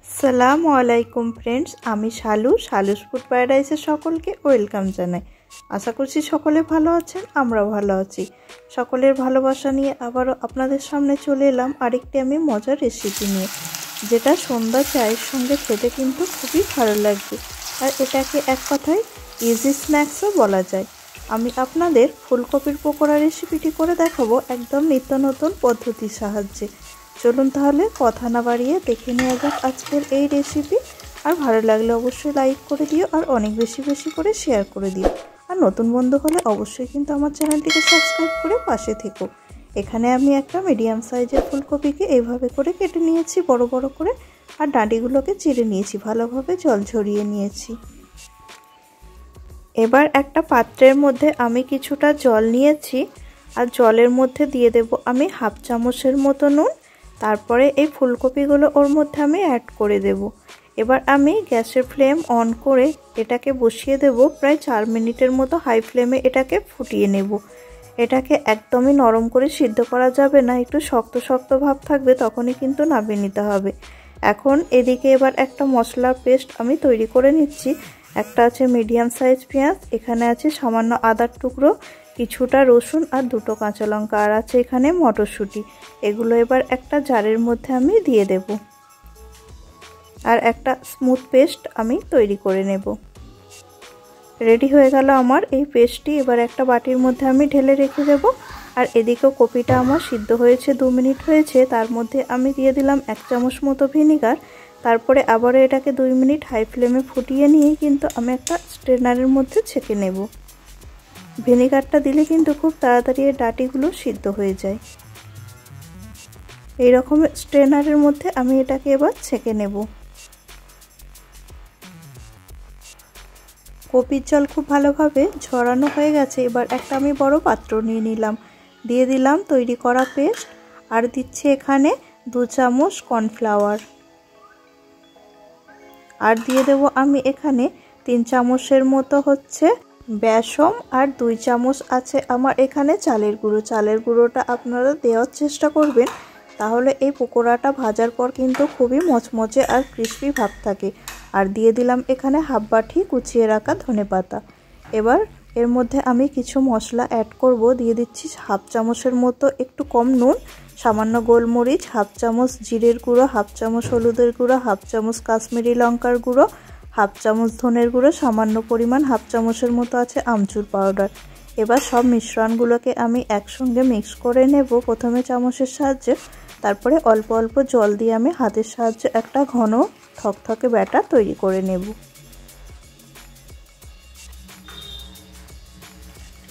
আসসালামু আলাইকুম ফ্রেন্ডস, আমি শালুস ফুড প্যারাডাইসে সকলকে ওয়েলকাম জানাই। আশা করছি সকলে ভালো আছেন, আমরাও ভালো আছি। সকলের ভালোবাসা নিয়ে আবারও আপনাদের সামনে চলে এলাম আরেকটি আমি মজার রেসিপি নিয়ে, যেটা সন্ধ্যা চায়ের সঙ্গে খেতে কিন্তু খুবই ভালো লাগবে। আর এটাকে এক কথায় ইজি স্ন্যাক্সও বলা যায়। আমি আপনাদের ফুলকপির পকোড়া রেসিপিটি করে দেখাবো একদম নিত্য নতুন পদ্ধতির সাহায্যে। চলুন তাহলে কথা না বাড়িয়ে দেখে নেওয়া যাক আজকের এই রেসিপি। আর ভালো লাগলে অবশ্যই লাইক করে দিও, আর অনেক বেশি বেশি করে শেয়ার করে দিও। আর নতুন বন্ধু হলে অবশ্যই কিন্তু আমার চ্যানেলটিকে সাবস্ক্রাইব করে পাশে থেকো। এখানে আমি একটা মিডিয়াম সাইজের ফুলকপিকে এইভাবে করে কেটে নিয়েছি বড় বড় করে, আর ডাঁটিগুলোকে চিড়ে নিয়েছি, ভালোভাবে জল ঝরিয়ে নিয়েছি। এবার একটা পাত্রের মধ্যে আমি কিছুটা জল নিয়েছি, আর জলের মধ্যে দিয়ে দেব আমি হাফ চামচের মতো নুন। তারপরে এই ফুলকপিগুলো ওর মধ্যে আমি অ্যাড করে দেব। এবার আমি গ্যাসের ফ্লেম অন করে এটাকে বসিয়ে দেব প্রায় 4 মিনিটের মতো হাই ফ্লেমে এটাকে ফুটিয়ে নেব। এটাকে একদমই নরম করে সিদ্ধ করা যাবে না, একটু শক্ত শক্ত ভাব থাকবে, তখনই কিন্তু নামিয়ে নিতে হবে। এখন এদিকে এবার একটা মশলার পেস্ট আমি তৈরি করে নিচ্ছি। একটা আছে মিডিয়াম সাইজ পেঁয়াজ, এখানে আছে সামান্য আদার টুকরো, কিছুটা রসুন আর দুটো কাঁচা লঙ্কা, আর আছে এখানে মটরশুঁটি। এগুলো এবার একটা জারের মধ্যে আমি দিয়ে দেব, আর একটা স্মুথ পেস্ট আমি তৈরি করে নেব। রেডি হয়ে গেল আমার এই পেস্টটি। এবার একটা বাটির মধ্যে আমি ঢেলে রেখে দেব। আর এদিকেও কপিটা আমার সিদ্ধ হয়েছে, 2 মিনিট হয়েছে। তার মধ্যে আমি দিয়ে দিলাম 1 চামচ মতো ভিনিগার। তারপরে আবারও এটাকে 2 মিনিট হাই ফ্লেমে ফুটিয়ে নিয়ে কিন্তু আমি একটা স্ট্রেনারের মধ্যে ছেঁকে নেব। ভিনিগারটা দিলে কিন্তু খুব তাড়াতাড়ি এই ডাঁটিগুলো সিদ্ধ হয়ে যায়। এই রকম স্ট্রেনারের মধ্যে আমি এটাকে এবার ছেঁকে নেব। কপির জল খুব ভালোভাবে ঝরানো হয়ে গেছে। এবার একটা আমি বড় পাত্র নিয়ে নিলাম, দিয়ে দিলাম তৈরি করা পেস্ট, আর দিচ্ছি এখানে 2 চামচ কর্নফ্লাওয়ার, আর দিয়ে দেব আমি এখানে 3 চামচের মতো হচ্ছে বেসন, আর 2 চামচ আছে আমার এখানে চালের গুঁড়ো। চালের গুঁড়োটা আপনারা দেওয়ার চেষ্টা করবেন, তাহলে এই পকোড়াটা ভাজার পর কিন্তু খুবই মচমচে আর ক্রিস্পি ভাব থাকে। আর দিয়ে দিলাম এখানে হাফ বাটি কুচিয়ে রাখা ধনেপাতা। এবার এর মধ্যে আমি কিছু মশলা অ্যাড করব। দিয়ে দিচ্ছি হাফ চামচের মতো একটু কম নুন, সামান্য গোলমরিচ, হাফ চামচ জিরের গুঁড়ো, হাফ চামচ হলুদের গুঁড়ো, হাফ চামচ কাশ্মীরি লঙ্কার গুঁড়ো, হাফ চামচ ধনের গুঁড়ো, সামান্য পরিমাণ হাফ চামচের মতো আছে আমচুর পাউডার। এবার সব মিশ্রণগুলোকে আমি একসঙ্গে মিক্স করে নেব প্রথমে চামচের সাহায্যে, তারপরে অল্প অল্প জল দিয়ে আমি হাতের সাহায্যে একটা ঘন থকথকে ব্যাটার তৈরি করে নেব।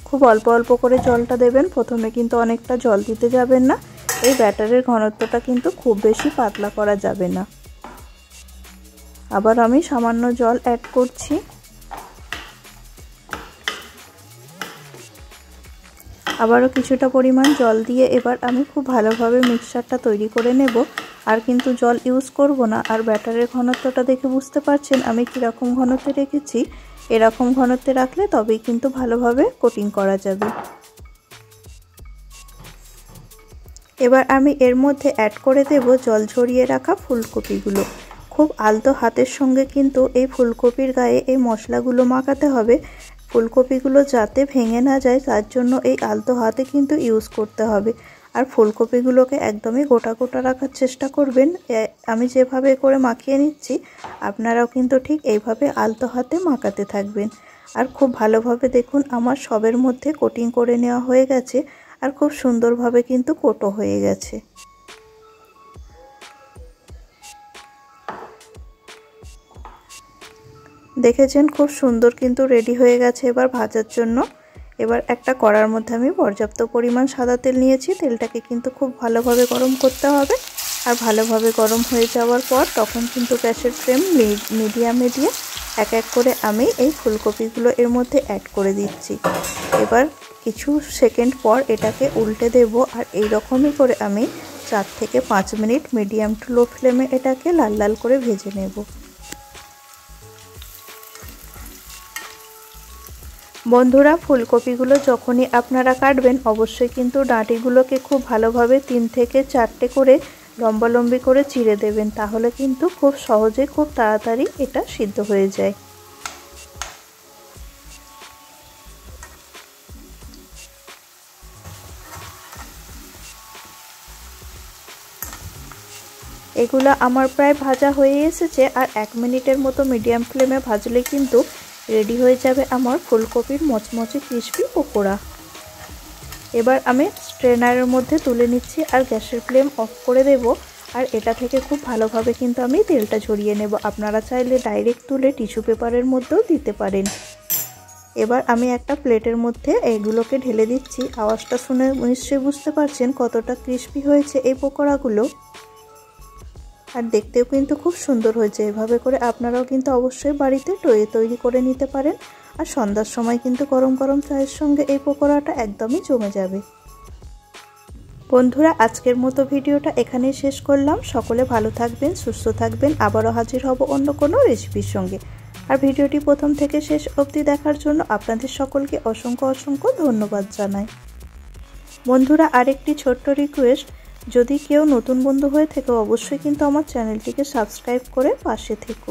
খুব অল্প অল্প করে জলটা দেবেন, প্রথমে কিন্তু অনেকটা জল দিতে যাবেন না। এই ব্যাটারের ঘনত্বটা কিন্তু খুব বেশি পাতলা করা যাবে না। আবার আমি সামান্য জল অ্যাড করছি। আবারও কিছুটা পরিমাণ জল দিয়ে এবার আমি খুব ভালোভাবে মিক্সচারটা তৈরি করে নেব। আর কিন্তু জল ইউজ করব না। আর ব্যাটারের ঘনত্বটা দেখে বুঝতে পারছেন আমি কীরকম ঘনত্বে রেখেছি। এরকম ঘনত্বে রাখলে তবেই কিন্তু ভালোভাবে কোটিং করা যাবে। এবার আমি এর মধ্যে অ্যাড করে দেব জল ঝরিয়ে রাখা ফুলকপিগুলো। খুব আলতো হাতের সঙ্গে কিন্তু এই ফুলকপির গায়ে এই মশলাগুলো মাখাতে হবে। ফুলকপিগুলো যাতে ভেঙে না যায় তার জন্য এই আলতো হাতে কিন্তু ইউজ করতে হবে। আর ফুলকপিগুলোকে একদমই গোটা গোটা রাখার চেষ্টা করবেন। আমি যেভাবে করে মাখিয়ে নিচ্ছি আপনারাও কিন্তু ঠিক এইভাবে আলতো হাতে মাখাতে থাকবেন। আর খুব ভালোভাবে দেখুন আমার সবের মধ্যে কোটিং করে নেওয়া হয়ে গেছে, আর খুব সুন্দরভাবে কিন্তু কোটো হয়ে গেছে। দেখেছেন খুব সুন্দর কিন্তু রেডি হয়ে গেছে এবার ভাজার জন্য। এবার একটা কড়ার মধ্যে আমি পর্যাপ্ত পরিমাণ সাদা তেল নিয়েছি। তেলটাকে কিন্তু খুব ভালোভাবে গরম করতে হবে। আর ভালোভাবে গরম হয়ে যাওয়ার পর তখন কিন্তু গ্যাসের ফ্লেম মিডিয়ামে দিয়ে এক এক করে আমি এই ফুলকপিগুলো এর মধ্যে অ্যাড করে দিচ্ছি। এবার কিছু সেকেন্ড পর এটাকে উল্টে দেব, আর এই রকমই করে আমি 4 থেকে 5 মিনিট মিডিয়াম টু লো ফ্লেমে এটাকে লাল লাল করে ভেজে নেব। বন্ধুরা, ফুলকপিগুলো যখনই আপনারা কাটবেন অবশ্যই কিন্তু ডাঁটিগুলোকে খুব ভালোভাবে 3 থেকে 4টে করে লম্বালম্বি করে চিড়ে দেবেন, তাহলে কিন্তু খুব সহজে খুব তাড়াতাড়ি এটা সিদ্ধ হয়ে যায়। এগুলো আমার প্রায় ভাজা হয়ে এসেছে, আর 1 মিনিটের মতো মিডিয়াম ফ্লেমে ভাজলে কিন্তু রেডি হয়ে যাবে আমার ফুলকপির মচমচে ক্রিস্পি পকোড়া। এবার আমি স্ট্রেনারের মধ্যে তুলে নিচ্ছি আর গ্যাসের ফ্লেম অফ করে দেব। আর এটা থেকে খুব ভালোভাবে কিন্তু আমি তেলটা ঝরিয়ে নেব। আপনারা চাইলে ডাইরেক্ট তুলে টিস্যু পেপারের মধ্যেও দিতে পারেন। এবার আমি একটা প্লেটের মধ্যে এগুলোকে ঢেলে দিচ্ছি। আওয়াজটা শুনে নিশ্চয়ই বুঝতে পারছেন কতটা ক্রিস্পি হয়েছে এই পকোড়াগুলো, আর দেখতেও কিন্তু খুব সুন্দর হয়েছে। এভাবে করে আপনারাও কিন্তু অবশ্যই বাড়িতে তৈরি করে নিতে পারেন। আর সন্ধ্যার সময় কিন্তু গরম গরম চায়ের সঙ্গে এই পকোড়াটা একদমই জমে যাবে। বন্ধুরা, আজকের মতো ভিডিওটা এখানেই শেষ করলাম। সকলে ভালো থাকবেন, সুস্থ থাকবেন। আবারও হাজির হব অন্য কোনো রেসিপির সঙ্গে। আর ভিডিওটি প্রথম থেকে শেষ অবধি দেখার জন্য আপনাদের সকলকে অসংখ্য ধন্যবাদ জানাই। বন্ধুরা, আরেকটি ছোট্ট রিকোয়েস্ট, যদি কেউ নতুন বন্ধু হয়ে থাকে অবশ্যই কিন্তু আমার চ্যানেলটিকে সাবস্ক্রাইব করে পাশে থেকো।